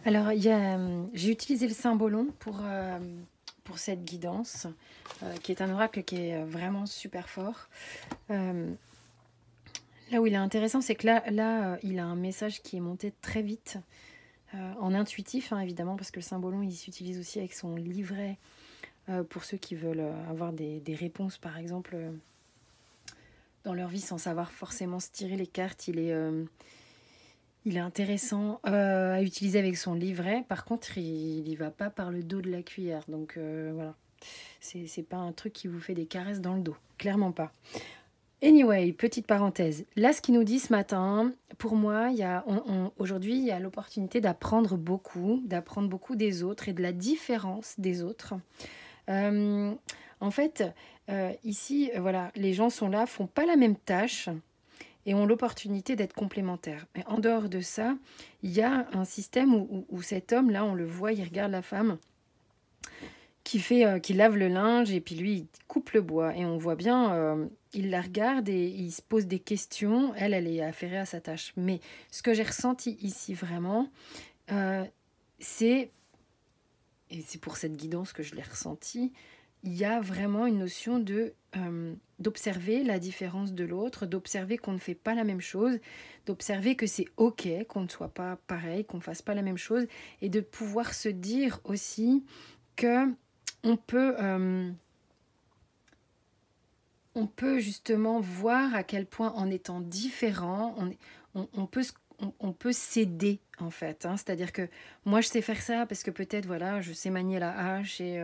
Alors, j'ai utilisé le cymbolon pour cette guidance, qui est un oracle qui est vraiment super fort. Euh, Là où il est intéressant, c'est que il a un message qui est monté très vite, en intuitif, hein, évidemment, parce que le cymbolon, il s'utilise aussi avec son livret, pour ceux qui veulent avoir des réponses, par exemple, dans leur vie, sans savoir forcément se tirer les cartes. Il est intéressant à utiliser avec son livret. Par contre, il n'y va pas par le dos de la cuillère. Donc voilà, c'est pas un truc qui vous fait des caresses dans le dos. Clairement pas. Anyway, petite parenthèse. Là, ce qu'il nous dit ce matin, pour moi, aujourd'hui, il y a l'opportunité d'apprendre beaucoup des autres et de la différence des autres. Euh, En fait, ici, voilà, les gens sont là, font pas la même tâche et ont l'opportunité d'être complémentaires. Mais en dehors de ça, il y a un système où cet homme, là, on le voit, il regarde la femme qui lave le linge et puis lui, il coupe le bois. Et on voit bien, il la regarde et il se pose des questions. Elle est affairée à sa tâche. Mais ce que j'ai ressenti ici vraiment, euh, c'est, et c'est pour cette guidance que je l'ai ressenti, il y a vraiment une notion d'observer la différence de l'autre, d'observer qu'on ne fait pas la même chose, d'observer que c'est ok qu'on ne soit pas pareil, qu'on ne fasse pas la même chose, et de pouvoir se dire aussi que on peut, euh, on peut justement voir à quel point en étant différent, on peut s'aider en fait, hein. C'est-à-dire que moi je sais faire ça parce que peut-être voilà, je sais manier la hache et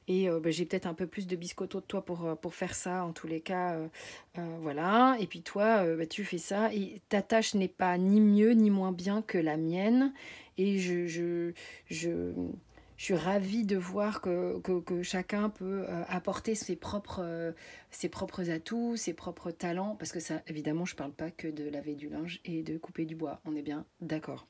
j'ai peut-être un peu plus de biscotto de toi pour faire ça en tous les cas, voilà. Et puis toi, tu fais ça et ta tâche n'est pas ni mieux ni moins bien que la mienne et je, je suis ravie de voir que chacun peut apporter ses propres atouts, ses propres talents, parce que ça, évidemment, je ne parle pas que de laver du linge et de couper du bois, on est bien d'accord.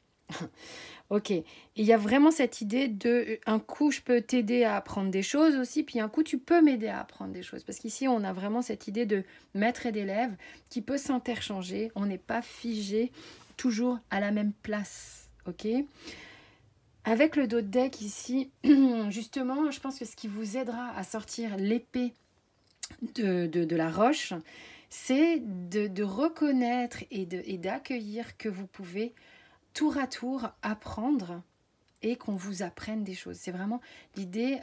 Ok, et il y a vraiment cette idée de, un coup, je peux t'aider à apprendre des choses aussi, puis un coup, tu peux m'aider à apprendre des choses, parce qu'ici, on a vraiment cette idée de maître et d'élève qui peut s'interchanger, on n'est pas figé toujours à la même place, ok. Avec le dos de deck ici, justement, je pense que ce qui vous aidera à sortir l'épée de la roche, c'est de reconnaître et d'accueillir que vous pouvez tour à tour apprendre et qu'on vous apprenne des choses. C'est vraiment l'idée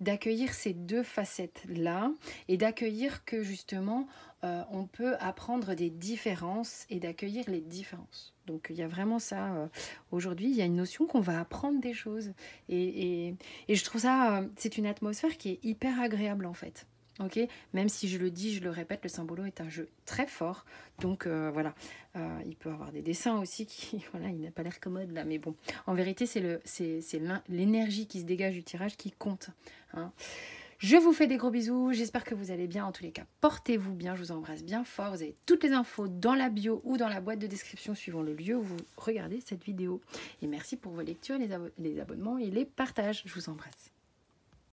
d'accueillir ces deux facettes-là et d'accueillir que justement on peut apprendre des différences et d'accueillir les différences. Donc il y a vraiment ça. Aujourd'hui, il y a une notion qu'on va apprendre des choses. Et je trouve ça, c'est une atmosphère qui est hyper agréable en fait. Ok, même si je le dis, je le répète, le symbolo est un jeu très fort. Donc voilà, il peut avoir des dessins aussi qui, voilà, il n'a pas l'air commode là, mais bon, en vérité, c'est l'énergie qui se dégage du tirage qui compte, hein. Je vous fais des gros bisous, j'espère que vous allez bien. En tous les cas, portez-vous bien, je vous embrasse bien fort. Vous avez toutes les infos dans la bio ou dans la boîte de description suivant le lieu où vous regardez cette vidéo. Et merci pour vos lectures, les abonnements et les partages. Je vous embrasse.